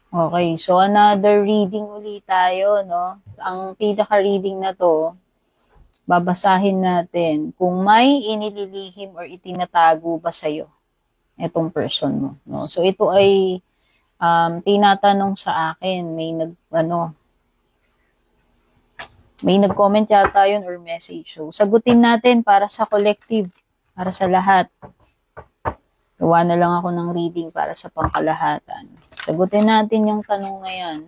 Okay, so another reading ulit tayo, no? Ang pinaka-reading na to, babasahin natin kung may inililihim or itinatago ba sa'yo itong person mo, no? So ito ay tinatanong sa akin, may nag-comment yata yun or message. So sagutin natin para sa collective, para sa lahat. Gawa na lang ako ng reading para sa pangkalahatan. Sagutin natin yung tanong na yan.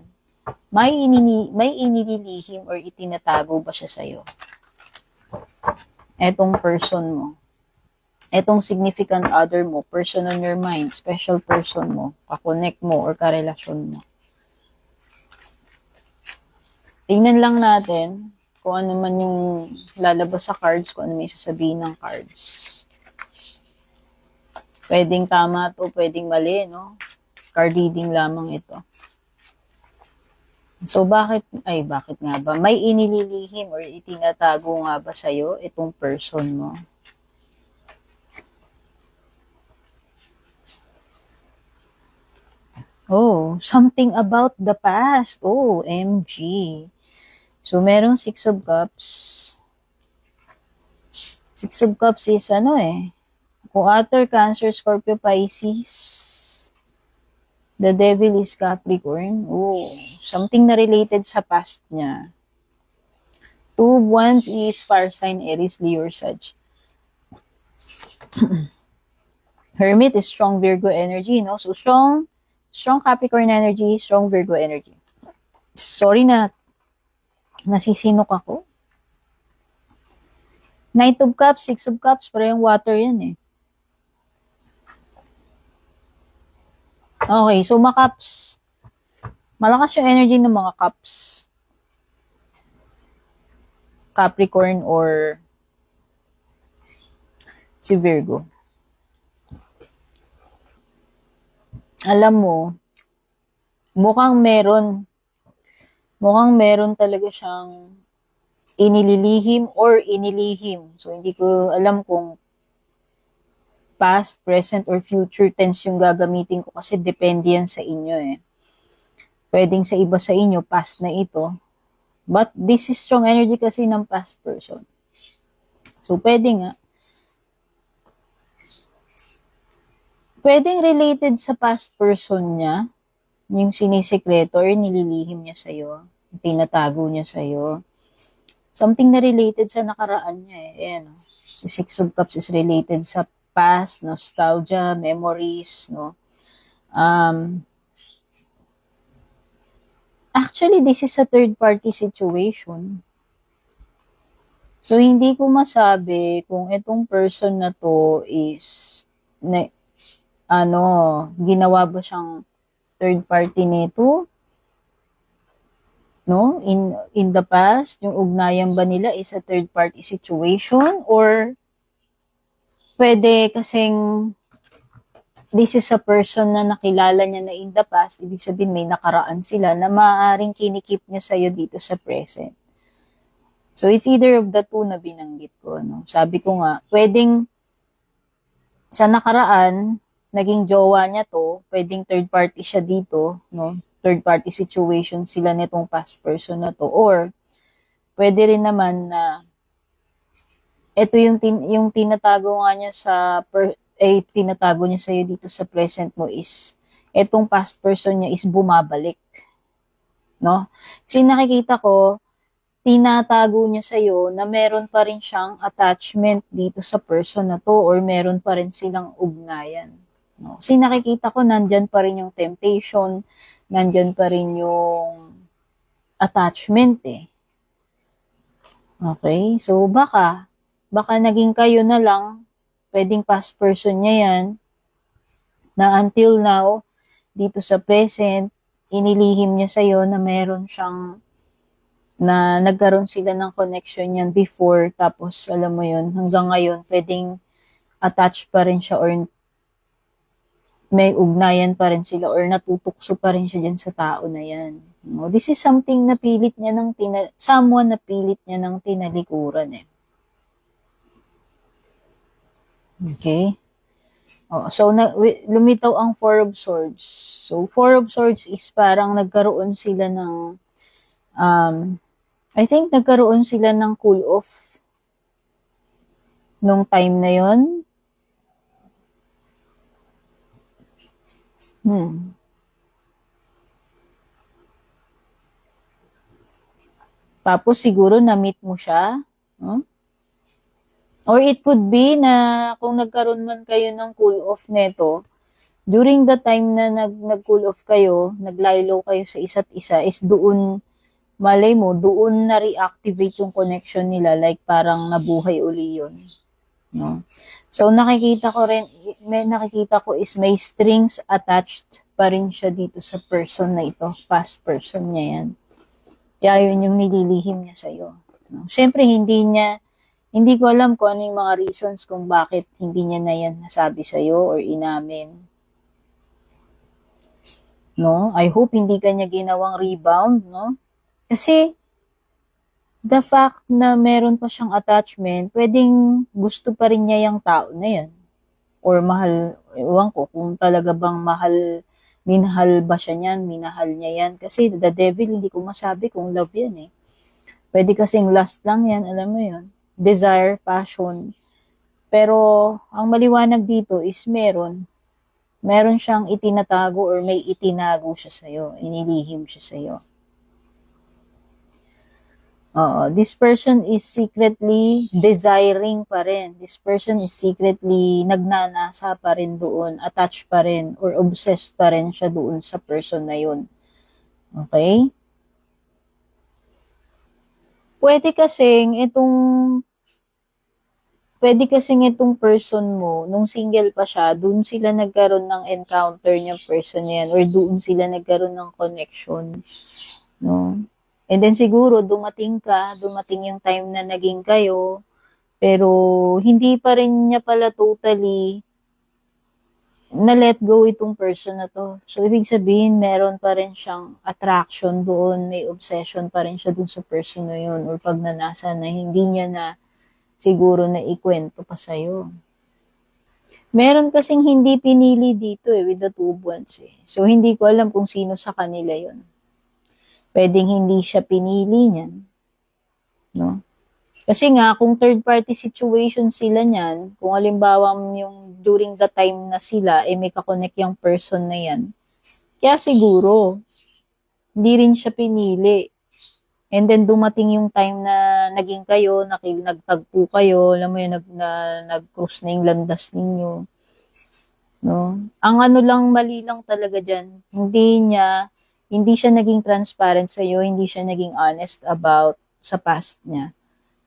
May inililihim or itinatago ba siya sa'yo? Etong person mo. Etong significant other mo, person on your mind, special person mo, kakonect mo or karelasyon mo. Tingnan lang natin kung ano man yung lalabas sa cards, kung ano may sasabihin ng cards. Pwedeng tama to, pwedeng mali, no? Card reading lamang ito. So, bakit nga ba? May inililihim or itinatago nga ba sa'yo itong person mo? Oh, something about the past. Oh, MG. So, merong Six of Cups. Six of Cups is Water, Cancer, Scorpio, Pisces. The Devil is Capricorn. Oh, something na related sa past niya. Two of Wands is Fire sign, Aries, Leo, or Sag. Hermit is strong Virgo energy, no? So, strong Capricorn energy, strong Virgo energy. Sorry na nasisinok ako. Knight of Cups, Six of Cups, parehong water yan eh. Okay, so Cups. Malakas yung energy ng mga Cups. Capricorn or si Virgo. Alam mo, mukhang meron talaga siyang inililihim or inilihim. So, hindi ko alam kung past, present, or future tense yung gagamitin ko kasi depende yan sa inyo eh. Pwedeng sa iba sa inyo, past na ito. But this is strong energy kasi ng past person. So, pwedeng related sa past person niya, yung sinisekreto or nililihim niya sa'yo, tinatago niya sa'yo. Something na related sa nakaraan niya eh. Ayan, si Six of Cups is related sa past, nostalgia, memories, no? Actually, this is a third-party situation. So, hindi ko masabi kung itong person na to is, ginawa ba siyang third party nito? No? In the past, yung ugnayan ba nila is a third party situation? Or, pwede kasing this is a person na nakilala niya na in the past, ibig sabihin may nakaraan sila na maaaring kinikip niya sa'yo dito sa present. So, it's either of the two na binanggit ko. No? Sabi ko nga, pwedeng sa nakaraan, naging jowa niya to, pwedeng third party siya dito, no? Third party situation sila nitong past person na to. Or, pwede rin naman na ito yung tinatago nga niya tinatago niya sa'yo dito sa present mo is, etong past person niya is bumabalik. No? Kasi nakikita ko, tinatago niya sa'yo na meron pa rin siyang attachment dito sa person na to or meron pa rin silang ugnayan. No? Kasi nakikita ko, nandyan pa rin yung temptation, nandyan pa rin yung attachment eh. Okay? So, baka naging kayo na lang, pwedeng past person niya yan, na until now, dito sa present, inilihim niya sa'yo na meron siyang, na nagkaroon sila ng connection yan before, tapos alam mo yun, hanggang ngayon, pwedeng attached pa rin siya or may ugnayan pa rin sila or natutukso pa rin siya dyan sa tao na yan. No? This is something na pilit niya someone na pilit niya ng tinalikuran eh. Okay? Oh, so, lumitaw ang Four of Swords. So, Four of Swords is parang nagkaroon sila ng, I think nagkaroon sila ng cool off nung time na yon. Tapos siguro na-meet mo siya. No? Or it could be na kung nagkaroon man kayo ng cool off neto, during the time na nag-cool off kayo, nag-lie-low kayo sa isa't isa, is doon, malay mo, doon na-reactivate yung connection nila, like parang nabuhay uli yun. No? So, nakikita ko is may strings attached pa rin siya dito sa person na ito. Past person niya yan. Kaya yun yung nililihim niya sa'yo. No? Siyempre, hindi ko alam kung ano yung mga reasons kung bakit hindi niya na yan nasabi sa'yo or inamin. No? I hope hindi kanya ginawang rebound, no? Kasi, the fact na meron pa siyang attachment, pwedeng gusto pa rin niya yung tao na yan. Or mahal, ewan ko, kung talaga bang minahal ba siya niyan, minahal niya yan. Kasi the devil, hindi ko masabi kung love yan eh. Pwede kasing lust lang yan, alam mo yun. Desire, passion. Pero, ang maliwanag dito is meron siyang itinatago or may itinago siya sa'yo, inilihim siya sa'yo. This person is secretly desiring pa rin. This person is secretly nagnanasa pa rin doon, attached pa rin, or obsessed pa rin siya doon sa person na yun. Okay? Pwede kasing itong person mo, nung single pa siya, doon sila nagkaroon ng encounter niyang person yan, or doon sila nagkaroon ng connection. No? And then siguro, dumating yung time na naging kayo, pero hindi pa rin niya pala totally na-let go itong person na to. So, ibig sabihin, meron pa rin siyang attraction doon, may obsession pa rin siya doon sa person na yun, or pagnanasa na hindi niya na siguro na ikwento pa sa'yo. Meron kasing hindi pinili dito with the 2 wands eh. So, hindi ko alam kung sino sa kanila yun. Pwedeng hindi siya pinili niyan. No? Kasi nga, kung third party situation sila niyan, kung halimbawa yung during the time na sila, may kakonect yung person na yan, kaya siguro, hindi rin siya pinili. And then, dumating yung time na naging kayo, nagtagpo kayo, alam mo yun, nag-cross na yung landas ninyo. No? Ang lang, mali lang talaga dyan, hindi siya naging transparent sa'yo, hindi siya naging honest about sa past niya.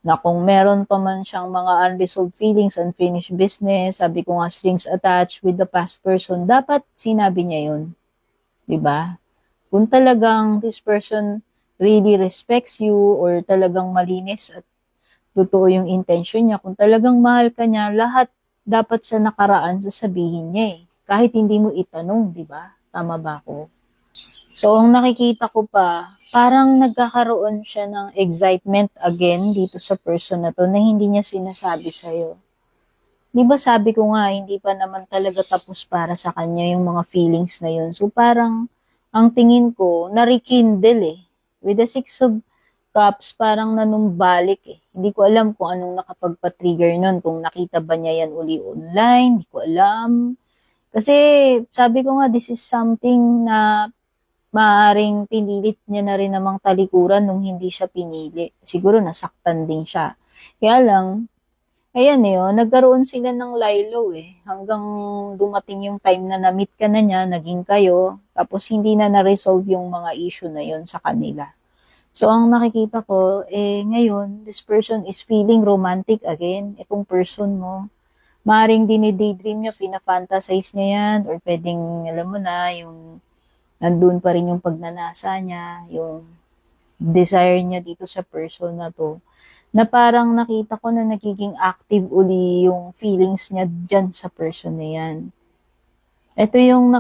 Na kung meron pa man siyang mga unresolved feelings, unfinished business, sabi ko nga strings attached with the past person, dapat sinabi niya yun. Diba? Kung talagang this person really respects you or talagang malinis at totoo yung intention niya, kung talagang mahal ka niya, lahat dapat sa nakaraan sasabihin niya eh. Kahit hindi mo itanong, diba? Tama ba ako? So, ang nakikita ko pa, parang nagkakaroon siya ng excitement again dito sa person na to na hindi niya sinasabi sa'yo. Di ba sabi ko nga, hindi pa naman talaga tapos para sa kanya yung mga feelings na yun. So, parang, ang tingin ko, na-rekindle eh. With the 6 of Cups, parang nanumbalik eh. Hindi ko alam kung anong nakapagpa-trigger nun, kung nakita ba niya yan uli online, hindi ko alam. Kasi, sabi ko nga, this is something na maaaring pinilit niya na rin namang talikuran nung hindi siya pinili. Siguro nasaktan din siya. Kaya lang, ayan nagkaroon sila ng lie-low eh. Hanggang dumating yung time na na-meet ka na niya, naging kayo, tapos hindi na na-resolve yung mga issue na yun sa kanila. So, ang nakikita ko, ngayon, this person is feeling romantic again. Itong person mo. Maaaring dinidaydream niya, fina-fantasize niya yan, or pwedeng, alam mo na, yung nandun pa rin yung pagnanasa niya, yung desire niya dito sa person na to, na parang nakita ko na nagiging active uli yung feelings niya dyan sa person na yan. Ito yung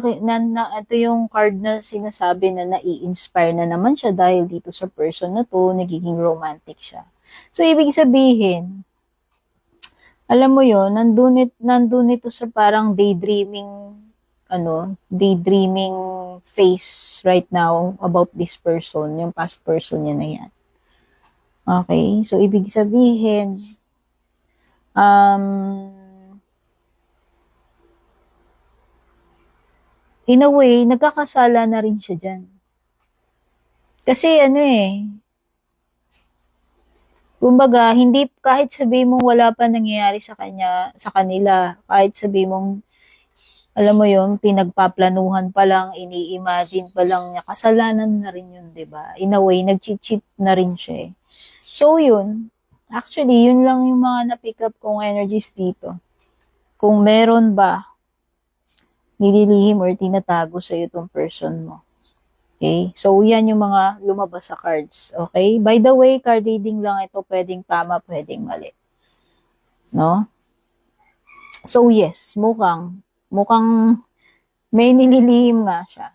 card na sinasabi na nai-inspire na naman siya dahil dito sa person na to, nagiging romantic siya. So, ibig sabihin, Alam mo yon, nandun ito sa parang daydreaming phase right now about this person, yung past person niya na yan. Okay? So, ibig sabihin, in a way, nagkakasala na rin siya dyan. Kasi kumbaga, hindi, kahit sabi mong wala pa nangyayari sa kanila, kahit sabi mong, alam mo yun, pinagpaplanuhan pa lang, ini-imagine pa lang niya, kasalanan na rin yun, 'di ba? In a way, nag-cheat na rin siya. So, yun. Actually, yun lang yung mga na-pick up kong energies dito. Kung meron ba, nililihim or tinatago sa itong person mo. Okay? So, yan yung mga lumabas sa cards. Okay? By the way, card reading lang ito. Pwedeng tama, pwedeng mali. No? So, yes. Mukhang may nililihim nga siya.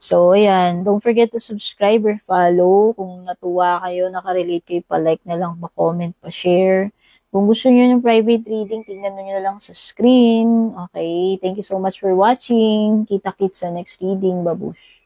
So, ayan. Don't forget to subscribe or follow. Kung natuwa kayo, nakarelate kayo, pa-like na lang, pa-comment, pa-share. Kung gusto niyo ng private reading, tingnan niyo na lang sa screen. Okay? Thank you so much for watching. Kita-kits sa next reading. Babush!